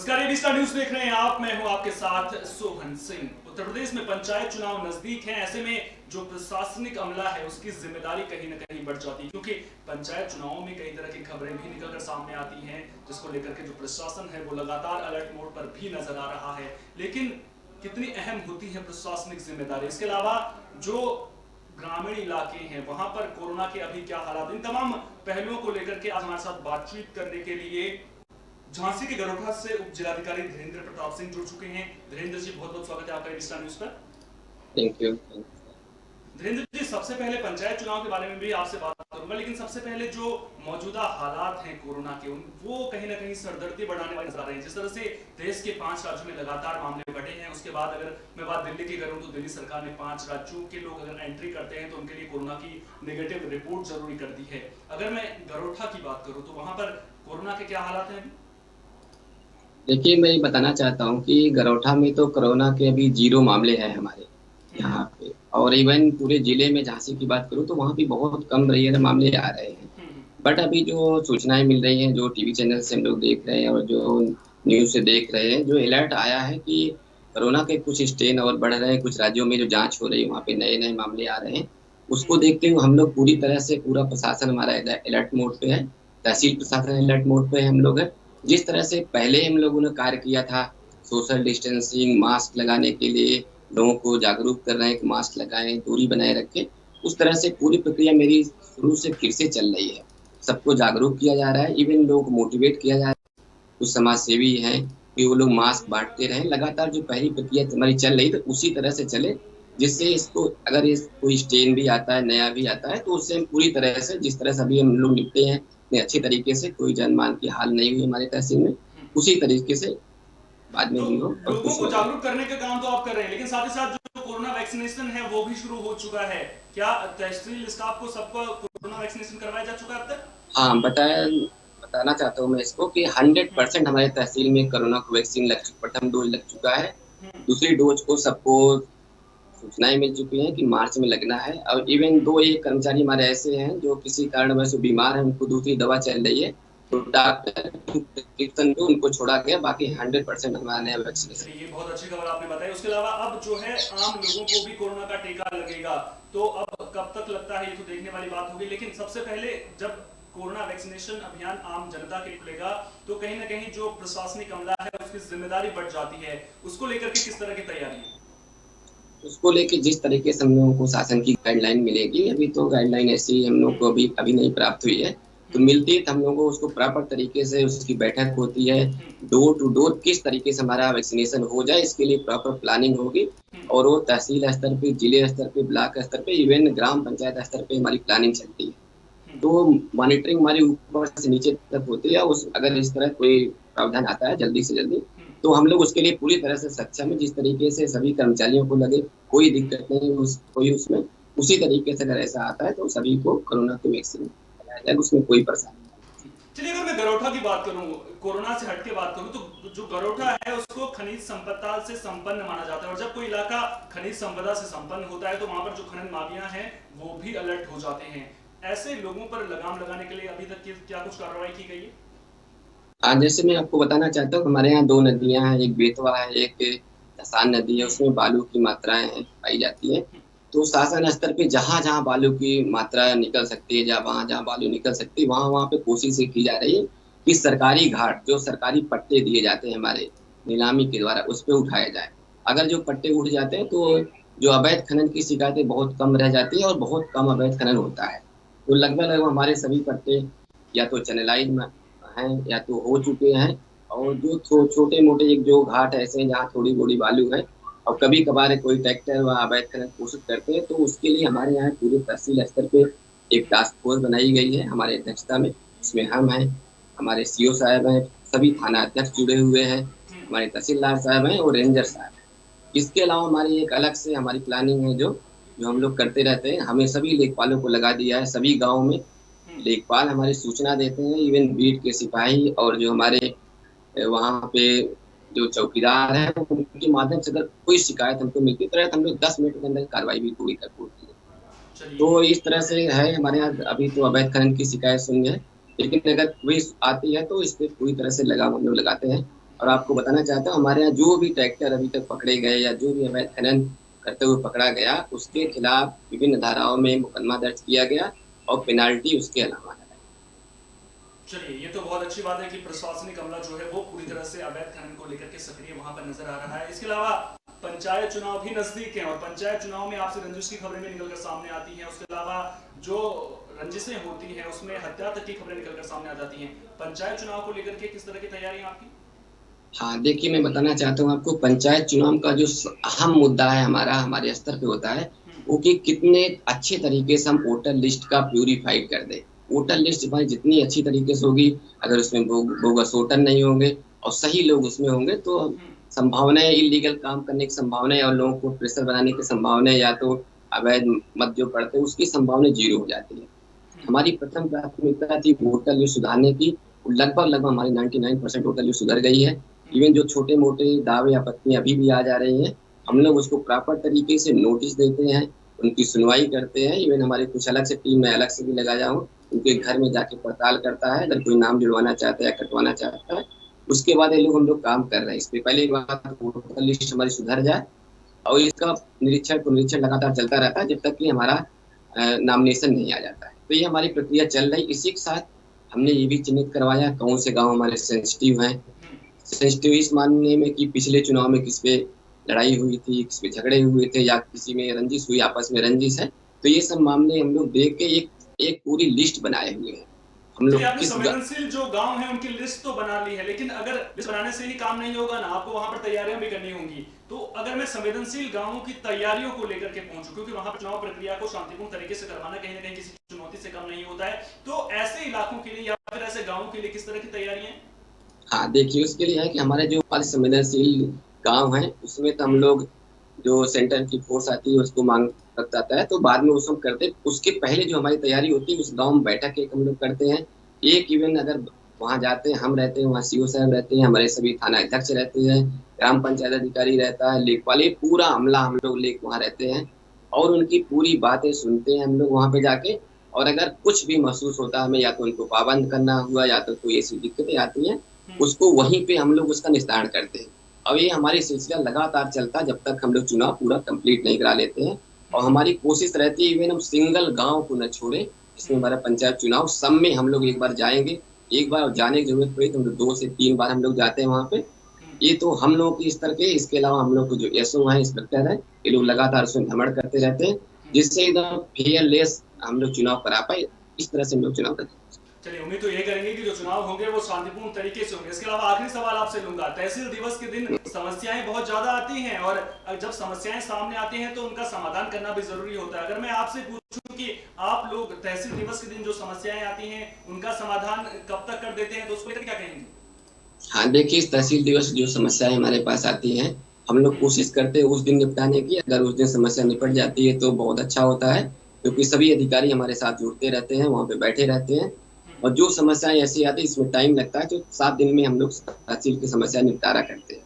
नमस्कार, AB Star news देख रहे हैं आप। मैं हूं आपके साथ सोहन सिंह। उत्तर प्रदेश में पंचायत चुनाव नजदीक हैं। ऐसे में जो प्रशासनिक अमला है उसकी जिम्मेदारी कहीं ना कहीं बढ़ जाती है, क्योंकि पंचायत चुनावों में कई तरह की खबरें भी निकलकर सामने आती हैं, जिसको लेकर के जो प्रशासन है वो लगातार अलर्ट मोड पर भी नजर आ रहा है। लेकिन कितनी अहम होती है प्रशासनिक जिम्मेदारी? इसके अलावा जो ग्रामीण इलाके हैं वहां पर कोरोना के अभी क्या हालात, इन तमाम पहलुओं को लेकर के आज हमारे साथ बातचीत करने के लिए झांसी के गरोठा से उप जिलाधिकारी धीरेन्द्र प्रताप सिंह जुड़ चुके हैं। धीरेन्द्र जी, बहुत बहुत स्वागत है आपका एबी स्टार न्यूज पर। Thank you. धीरेन्द्र जी, सबसे पहले पंचायत चुनाव के बारे में भी आपसे बात करूंगा, लेकिन सबसे पहले जो मौजूदा हालात हैं कोरोना के, वो कहीं ना कहीं सरदर्दी बढ़ाने वाले नजर आ रहे हैं। जिस तरह से देश के 5 राज्यों में लगातार मामले बढ़े हैं, उसके बाद अगर मैं बात दिल्ली की करूं तो दिल्ली सरकार ने 5 राज्यों के लोग अगर एंट्री करते हैं तो उनके लिए कोरोना की नेगेटिव रिपोर्ट जरूरी कर दी है। अगर मैं गरोठा की बात करूं तो वहां पर कोरोना के क्या हालात हैं? देखिए, मैं ये बताना चाहता हूँ कि गरोठा में तो कोरोना के अभी 0 मामले हैं हमारे यहाँ पे। और इवन पूरे जिले में झांसी की बात करूँ तो वहाँ भी बहुत कम रही मामले आ रहे हैं। बट अभी जो सूचनाएं मिल रही हैं, जो टीवी चैनल से हम लोग देख रहे हैं और जो न्यूज़ से देख रहे हैं, जो अलर्ट आया है कि कोरोना के कुछ स्ट्रेन और बढ़ रहे हैं, कुछ राज्यों में जो जांच हो रही है वहाँ पे नए नए मामले आ रहे हैं। उसको देखते हुए हम लोग पूरी तरह से, पूरा प्रशासन हमारा अलर्ट मोड पे है। तहसील प्रशासन अलर्ट मोड पे हम लोग है। जिस तरह से पहले हम लोगों ने कार्य किया था, सोशल डिस्टेंसिंग, मास्क लगाने के लिए लोगों को जागरूक कर रहे हैं कि मास्क लगाएं, दूरी बनाए रखें, उस तरह से पूरी प्रक्रिया मेरी शुरू से फिर से चल रही है। सबको जागरूक किया जा रहा है, इवन लोग को मोटिवेट किया जा रहा है। कुछ समाज सेवी हैं कि वो लोग मास्क बांटते रहें। लगातार जो पहली प्रक्रिया हमारी चल रही तो उसी तरह से चले, जिससे इसको अगर इस कोई स्ट्रेन भी आता है, नया भी आता है, तो उससे हम पूरी तरह से, जिस तरह से अभी हम लोग निपटे हैं इतने अच्छे तरीके से, कोई जान मान की हाल नहीं हुई हमारे तहसील में, उसी तरीके से बाद में तो भी हो और लोगों खुश को हो जाए। जागरूक करने का काम तो आप कर रहे हैं, लेकिन साथ ही साथ जो कोरोना वैक्सीनेशन है वो भी शुरू हो चुका है। क्या तहसील स्टाफ को सबको कोरोना वैक्सीनेशन करवाया जा चुका है अब तक? हाँ, बताना चाहता हूँ मैं इसको कि 100% हमारे तहसील में कोरोना को वैक्सीन लग चुका, प्रथम डोज लग चुका है। दूसरी डोज को सबको सूचनाएं मिल चुकी हैं कि मार्च में लगना है। और इवन 2 एक कर्मचारी हमारे ऐसे हैं जो किसी कारणवश बीमार हैं, उनको दूसरी दवा चल रही है, तो डॉक्टर की प्रिस्क्रिप्शन पे उनको छोड़ा गया। बाकी 100% हमारा नया वैक्सीनेशन। चलिए, ये बहुत अच्छी खबर आपने बताई। उसके अलावा अब जो है आम लोगों को भी कोरोना का टीका लगेगा, तो अब कब तक लगता है ये तो देखने वाली बात होगी। लेकिन सबसे पहले जब कोरोना वैक्सीनेशन अभियान आम जनता के खुलेगा तो कहीं ना कहीं जो प्रशासनिक अमला है उसकी जिम्मेदारी बढ़ जाती है। उसको लेकर के किस तरह की तैयारी है? उसको लेके जिस तरीके से हम लोगों को शासन की गाइडलाइन मिलेगी, अभी तो गाइडलाइन ऐसी हम लोग को अभी अभी नहीं प्राप्त हुई है, तो मिलती है तो हम लोगों को उसको प्रॉपर तरीके से उसकी बैठक होती है। डोर टू डोर किस तरीके से हमारा वैक्सीनेशन हो जाए, इसके लिए प्रॉपर प्लानिंग होगी। और वो तहसील स्तर पे, जिले स्तर पे, ब्लॉक स्तर पे, इवन ग्राम पंचायत स्तर पे हमारी प्लानिंग चलती है। तो मॉनिटरिंग हमारी ऊपर से नीचे तक होती है। उस अगर इस तरह कोई प्रावधान आता है जल्दी से जल्दी, तो हम लोग उसके लिए पूरी तरह से सक्षम है। जिस तरीके से सभी कर्मचारियों को लगे कोई दिक्कत नहीं कोई उसमें, उसी तरीके से अगर ऐसा आता है तो सभी को कोरोना की वैक्सीन लगाया जाएगा, उसमें कोई परेशानी नहीं। चलिए, अगर मैं गरोठा की बात करूं, कोरोना से हटके बात करूं, तो जो गरोठा है उसको खनिज संपदा से संपन्न माना जाता है, और जब कोई इलाका खनिज संपदा से संपन्न होता है तो वहां पर जो खनन माफिया हैं वो भी अलर्ट हो जाते हैं। ऐसे लोगों पर लगाम लगाने के लिए अभी तक क्या कुछ कार्रवाई की गई है? आज जैसे मैं आपको बताना चाहता हूँ, हमारे यहाँ 2 नदियां हैं, एक बेतवा है, एक धसान नदी है। उसमें बालू की मात्राएं पाई जाती है। तो शासन स्तर पे जहां जहां बालू की मात्रा निकल सकती है, जहां जहां बालू निकल सकती है, वहां वहां पे कोशिश की जा रही है कि सरकारी घाट, जो सरकारी पट्टे दिए जाते हैं हमारे नीलामी के द्वारा, उस पे उठाया जाए। अगर जो पट्टे उठ जाते हैं तो जो अवैध खनन की शिकायतें बहुत कम रह जाती है और बहुत कम अवैध खनन होता है। तो लगभग लगभग हमारे सभी पट्टे या तो चैनलाइज में हैं या तो हो चुके हैं। और जो छोटे मोटे एक जो घाट ऐसे हैं जहाँ थोड़ी बड़ी बालू है और कभी कभार कोई ट्रैक्टर व अवैध खनन कोशिश करते हैं, तो उसके लिए हमारे यहाँ पूरे तहसील स्तर पे एक टास्क फोर्स बनाई गई है हमारे अध्यक्षता में। इसमें हम हैं, हमारे सीओ साहब हैं, सभी थाना अध्यक्ष जुड़े हुए हैं, हमारे तहसीलदार साहब हैं और रेंजर साहब हैं। इसके अलावा हमारी एक अलग से हमारी प्लानिंग है, जो जो हम लोग करते रहते हैं। हमें सभी लेखपालों को लगा दिया है, सभी गाँव में लेखपाल हमारी सूचना देते हैं। इवन बीट के सिपाही और जो हमारे वहाँ पे जो चौकीदार है, उनके माध्यम से अगर कोई शिकायत हमको मिलती है तो हम लोग 10 मिनट के अंदर कार्रवाई भी पूरी कर देते हैं। चलिए। तो इस तरह से है हमारे यहाँ। अभी तो अवैध खनन की शिकायत सुनी है, लेकिन अगर कोई आती है तो इस पे पूरी तरह से लगाम हम लोग लगाते हैं और आपको बताना चाहता हूँ हमारे यहाँ जो भी ट्रैक्टर अभी तक पकड़े गए या जो भी अवैध खनन करते हुए पकड़ा गया उसके खिलाफ विभिन्न धाराओं में मुकदमा दर्ज किया गया और पेनाल्टी उसके अलावा है। चलिए, ये तो बहुत अच्छी बात है कि प्रशासनिक अमला जो है वो पूरी तरह से अवैध खनन को लेकर के सक्रिय वहां पर नजर आ रहा है। इसके अलावा पंचायत चुनाव भी नजदीक हैं और पंचायत चुनाव में आपसे रंजिश की खबरें भी निकलकर सामने आती हैं। उसके अलावा जो रंजिशें होती हैं उसमें हत्या तक की खबरें निकलकर सामने आ जाती हैं। पंचायत चुनाव को लेकर के किस तरह की तैयारी है आपकी? हाँ, देखिए मैं बताना चाहता हूँ आपको पंचायत चुनाव का जो अहम मुद्दा है हमारा हमारे स्तर पे होता है वो कि कितने अच्छे तरीके से हम वोटर लिस्ट का प्यूरिफाइड कर दें। वोटर लिस्ट हमारी जितनी अच्छी तरीके से होगी, अगर उसमें बोगस वोटर नहीं होंगे और सही लोग उसमें होंगे तो संभावनाएं इलीगल काम करने की संभावनाएं और लोगों को प्रेशर बनाने की संभावनाएं या तो अवैध मत जो पड़ते हैं उसकी संभावना जीरो हो जाती है। हमारी प्रथम प्राथमिकता थी वोटर लिस्ट सुधारने की। लगभग हमारी 99% वोटर लिस्ट सुधर गई है। इवन जो छोटे मोटे दावे आपत्तियां अभी भी आ जा रही हैं हम लोग उसको प्रॉपर तरीके से नोटिस देते हैं, उनकी सुनवाई करते हैं। इवन हमारे कुछ अलग से टीम में अलग से भी लगाया हूँ, उनके घर में जाके पड़ताल करता है अगर कोई नाम जुड़वाना चाहता है या कटवाना चाहता है। उसके बाद ये लोग हम लोग काम कर रहे हैं इस पे। पहले एक बार वोटर लिस्ट हमारी सुधर जाए और इसका निरीक्षण लगातार चलता रहता है जब तक कि हमारा नॉमिनेशन नहीं आ जाता है। तो ये हमारी प्रक्रिया चल रही। इसी के साथ हमने ये भी चिन्हित करवाया कौन से गांव हमारे सेंसिटिव हैं। सेंसिटिव इस मानने में कि पिछले चुनाव में किस पे लड़ाई हुई थी, किस पे झगड़े हुए थे या किसी में रंजिश हुई, आपस में रंजिश है। तो ये सब मामले हम लोग देख के एक पूरी लिस्ट बनाए हुए हैं। हम चलिए, लोग आपने किस संवेदनशील जो गांव है उनकी लिस्ट तो बना ली है, लेकिन अगर लिस्ट बनाने से ही काम नहीं होगा ना, आपको वहां पर तैयारियां भी करनी होंगी। तो अगर मैं संवेदनशील गांवों की तैयारियों को लेकर के पहुंचूं, क्योंकि वहां पर चुनाव प्रक्रिया को शांतिपूर्ण तरीके से करवाना कहीं ना कहीं किसी चुनौती से कम नहीं होता है, तो ऐसे इलाकों के लिए या फिर ऐसे गाँवों के लिए किस तरह की तैयारियां? हाँ, देखिए उसके लिए है कि हमारे जो हमारे संवेदनशील गांव हैं उसमें तो हम लोग जो सेंटर की फोर्स आती है उसको मांग रख जाता है तो बाद में वो सब करते हैं। उसके पहले जो हमारी तैयारी होती है उस गांव में बैठक एक हम लोग करते हैं। एक इवेंट अगर वहां जाते हैं, हम रहते हैं वहाँ, सीओ साहब रहते हैं, हमारे सभी थाना अध्यक्ष रहते हैं, ग्राम पंचायत अधिकारी रहता है, लेखपाल, ये पूरा अमला हम लोग लेख वहाँ रहते हैं और उनकी पूरी बातें सुनते हैं हम लोग वहाँ पे जाके। और अगर कुछ भी महसूस होता है हमें, या तो उनको पाबंद करना हुआ या तो कोई ऐसी दिक्कतें आती हैं, उसको वहीं पे हम लोग उसका निस्तारण करते हैं। अब ये हमारी सिलसिला लगातार चलता जब तक हम लोग चुनाव पूरा कंप्लीट नहीं करा लेते हैं। और हमारी कोशिश रहती है इवन हम सिंगल गांव को न छोड़े। इसमें हमारा पंचायत चुनाव सब में हम लोग एक बार जाएंगे। एक बार जाने की जरूरत पड़ी तो हम लोग 2 से 3 बार हम लोग जाते हैं वहाँ पे। ये तो हम लोग की स्तर के, इसके अलावा हम लोग को जो एसओ है, इंस्पेक्टर है, ये लोग लगातार उसमें भ्रमण करते रहते हैं जिससे एकदम फेयरलेस हम लोग चुनाव करा पाए। इस तरह से हम लोग चुनाव करते हैं। चलिए, उम्मीद तो ये करेंगे कि जो चुनाव होंगे वो शांतिपूर्ण तरीके से होंगे। इसके अलावा आखिरी सवाल आपसे लूंगा, तहसील दिवस के दिन समस्याएं बहुत ज्यादा आती हैं और जब समस्याएं सामने आती हैं तो उनका समाधान करना भी जरूरी होता है। अगर मैं आपसे पूछूं कि आप लोग तहसील दिवस के दिन जो समस्याएं आती हैं उनका समाधान कब तक कर देते हैं, तो उसको लेकर क्या कहेंगे? हाँ, देखिए इस तहसील दिवस जो समस्याएं हमारे पास आती हैं हम लोग कोशिश करते हैं उस दिन निपटाने की। अगर उस दिन समस्या निपट जाती है तो बहुत अच्छा होता है, क्योंकि सभी अधिकारी हमारे साथ जुड़ते रहते हैं, वहाँ पे बैठे रहते हैं। और जो समस्याएं ऐसी आती है इसमें टाइम लगता है, तो 7 दिन में हम लोग तहसील की समस्या निपटारा करते हैं।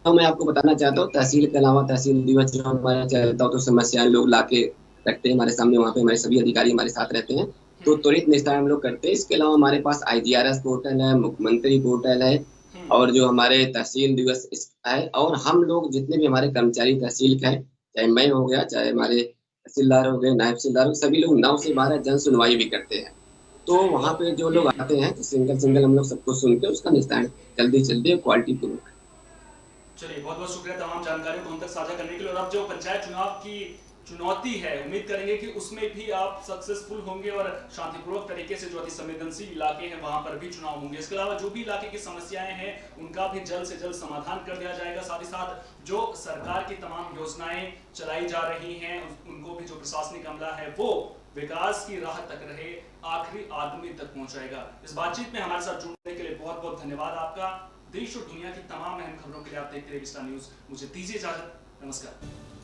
तो मैं आपको बताना चाहता हूँ तहसील के अलावा तहसील दिवस जो हमारा चलता हो तो समस्याएं लोग लाके रखते हैं हमारे सामने, वहाँ पे हमारे सभी अधिकारी हमारे साथ रहते हैं तो त्वरित निस्तारण हम लोग करते हैं। इसके अलावा हमारे पास IGRS पोर्टल है, मुख्यमंत्री पोर्टल है और जो हमारे तहसील दिवस है। और हम लोग जितने भी हमारे कर्मचारी तहसील के हैं, चाहे मैं हो गया, चाहे हमारे तहसीलदार हो गए, नायब तहसीलदार हो, सभी लोग 9 से 12 जन सुनवाई भी करते हैं। तो वहाँ पे जो लोग आते हैं तो सिंगल हम लोग सबको सुन के उसका निस्तारण जल्दी क्वालिटी पूर्वक। चलिए, बहुत बहुत शुक्रिया तमाम जानकारी को हम तक साझा करने के लिए। और अब जो पंचायत चुनाव की चुनौती है, उम्मीद करेंगे कि उसमें भी आप सक्सेसफुल होंगे और शांतिपूर्वक तरीके से जो अति संवेदनशील इलाके हैं वहां पर भी चुनाव होंगे। इसके अलावा जो भी इलाके की समस्याएं हैं उनका भी जल्द से जल्द समाधान कर दिया जाएगा। साथ ही साथ जो सरकार की तमाम योजनाएं चलाई जा रही हैं उनको भी जो प्रशासनिक अमला है वो विकास की राह तक रहे, आखिरी आदमी तक पहुंचाएगा। इस बातचीत में हमारे साथ जुड़ने के लिए बहुत बहुत धन्यवाद आपका। देश और दुनिया की तमाम अहम खबरों के लिए आप देखते रहिए विस्तार न्यूज। मुझे दीजिए इजाजत, नमस्कार।